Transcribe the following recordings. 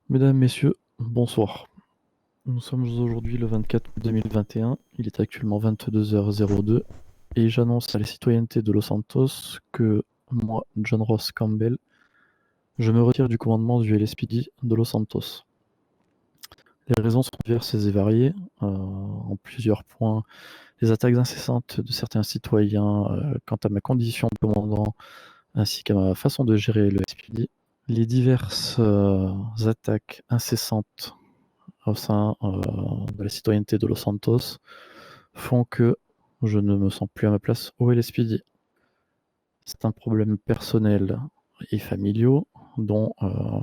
Mesdames, Messieurs, bonsoir. Nous sommes aujourd'hui le 24 mai 2021. Il est actuellement 22h02 et j'annonce à la citoyenneté de Los Santos que moi, John Ross Campbell, je me retire du commandement du LSPD de Los Santos. Les raisons sont diverses et variées. En plusieurs points, les attaques incessantes de certains citoyens quant à ma condition de commandant ainsi qu'à ma façon de gérer le LSPD, les diverses attaques incessantes au sein de la citoyenneté de Los Santos font que je ne me sens plus à ma place au LSPD. C'est un problème personnel et familiaux, dont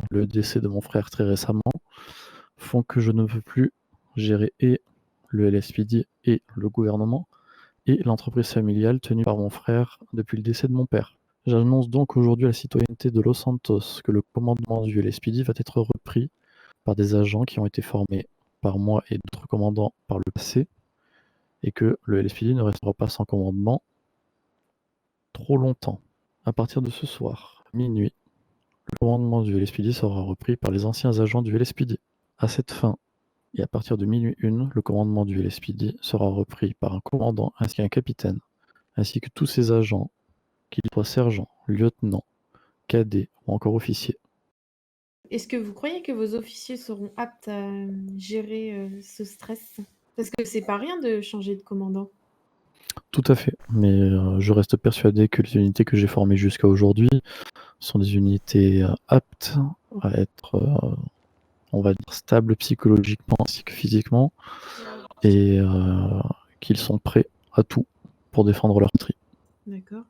le décès de mon frère très récemment, font que je ne veux plus gérer et le LSPD et le gouvernement et l'entreprise familiale tenue par mon frère depuis le décès de mon père. J'annonce donc aujourd'hui à la citoyenneté de Los Santos que le commandement du LSPD va être repris par des agents qui ont été formés par moi et d'autres commandants par le passé, et que le LSPD ne restera pas sans commandement trop longtemps. À partir de ce soir, minuit, le commandement du LSPD sera repris par les anciens agents du LSPD. À cette fin, et à partir de minuit 1, le commandement du LSPD sera repris par un commandant ainsi qu'un capitaine, ainsi que tous ses agents, qu'ils soient sergents, lieutenants, cadets ou encore officiers. Est-ce que vous croyez que vos officiers seront aptes à gérer ce stress? Parce que c'est pas rien de changer de commandant. Tout à fait, mais je reste persuadé que les unités que j'ai formées jusqu'à aujourd'hui sont des unités aptes à être, on va dire, stables psychologiquement ainsi que physiquement, et qu'ils sont prêts à tout pour défendre leur patrie. D'accord.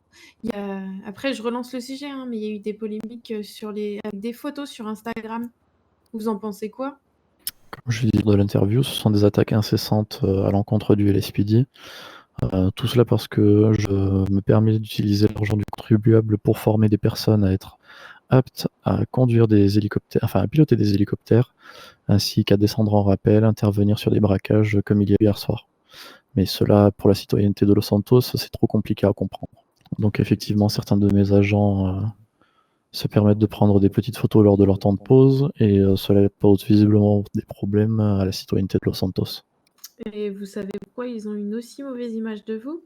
Après, je relance le sujet, hein, mais il y a eu des polémiques avec des photos sur Instagram. Vous en pensez quoi? Comme je l'ai dit dans l'interview, ce sont des attaques incessantes à l'encontre du LSPD. Tout cela parce que je me permets d'utiliser l'argent du contribuable pour former des personnes à être aptes à conduire des hélicoptères, enfin à piloter des hélicoptères, ainsi qu'à descendre en rappel, intervenir sur des braquages comme il y a eu hier soir. Mais cela, pour la citoyenneté de Los Santos, c'est trop compliqué à comprendre. Donc effectivement, certains de mes agents se permettent de prendre des petites photos lors de leur temps de pause, et cela pose visiblement des problèmes à la citoyenneté de Los Santos. Et vous savez pourquoi ils ont une aussi mauvaise image de vous?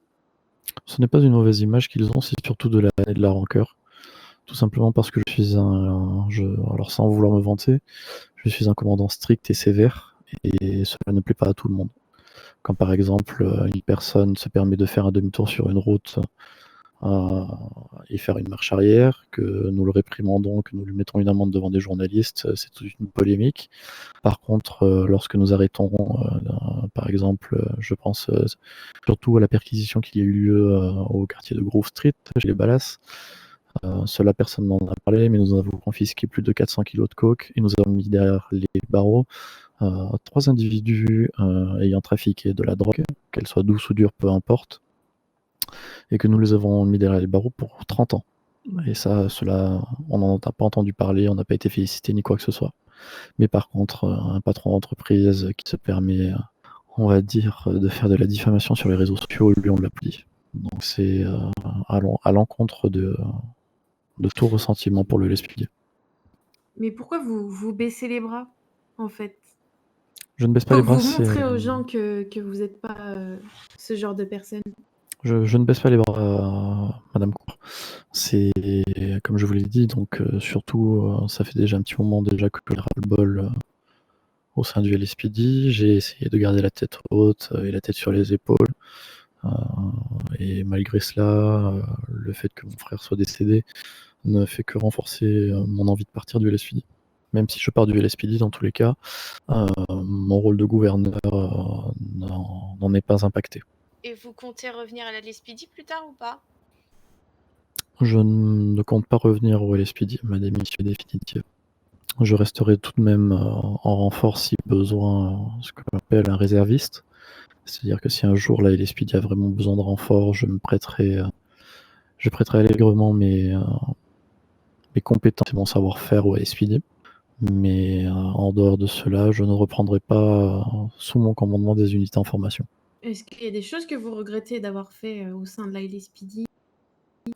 Ce n'est pas une mauvaise image qu'ils ont, c'est surtout de la haine et de la rancœur. Tout simplement parce que je suis alors sans vouloir me vanter, je suis un commandant strict et sévère, et cela ne plaît pas à tout le monde. Quand par exemple, une personne se permet de faire un demi-tour sur une route et faire une marche arrière, que nous le réprimandons, que nous lui mettons une amende devant des journalistes, c'est toute une polémique. Par contre, lorsque nous arrêtons, par exemple, je pense surtout à la perquisition qui a eu lieu au quartier de Grove Street, chez les Ballas. Cela, personne n'en a parlé, mais nous avons confisqué plus de 400 kilos de coke et nous avons mis derrière les barreaux 3 individus ayant trafiqué de la drogue, qu'elle soit douce ou dure, peu importe, et que nous les avons mis derrière les barreaux pour 30 ans. Et ça, cela, on n'en a pas entendu parler, on n'a pas été félicité ni quoi que ce soit. Mais par contre, un patron d'entreprise qui se permet, on va dire, de faire de la diffamation sur les réseaux sociaux, lui, on l'applaudit. Donc c'est à l'encontre de tout ressentiment pour le LSPD. Mais pourquoi vous baissez les bras, en fait? Je ne baisse pas les Pour bras, vous montrer aux gens que vous n'êtes pas ce genre de personne. je ne baisse pas les bras, Madame Cour. C'est comme je vous l'ai dit, donc surtout, ça fait déjà un petit moment déjà que j'ai ras-le-bol au sein du LSPD. J'ai essayé de garder la tête haute et la tête sur les épaules. Euh, et malgré cela, le fait que mon frère soit décédé ne fait que renforcer mon envie de partir du LSPD. Même si je pars du LSPD, dans tous les cas, mon rôle de gouverneur n'en est pas impacté. Et vous comptez revenir à la LSPD plus tard ou pas? Je ne compte pas revenir au LSPD, ma démission est définitive. Je resterai tout de même en renfort si besoin, ce que l'on appelle un réserviste. C'est-à-dire que si un jour la LSPD a vraiment besoin de renfort, je prêterai allègrement mes compétences et mon savoir-faire au LSPD. Mais en dehors de cela, je ne reprendrai pas sous mon commandement des unités en formation. Est-ce qu'il y a des choses que vous regrettez d'avoir fait au sein de la LSPD?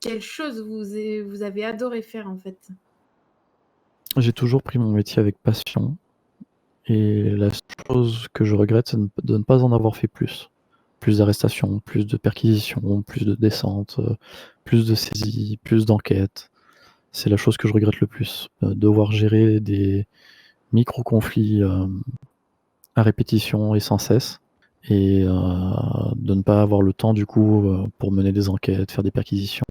Quelles choses vous avez adoré faire, en fait? J'ai toujours pris mon métier avec passion, Et la chose que je regrette, c'est de ne pas en avoir fait plus. Plus d'arrestations, plus de perquisitions, plus de descentes, plus de saisies, plus d'enquêtes. C'est la chose que je regrette le plus. Devoir gérer des micro-conflits à répétition et sans cesse. Et de ne pas avoir le temps du coup pour mener des enquêtes, faire des perquisitions.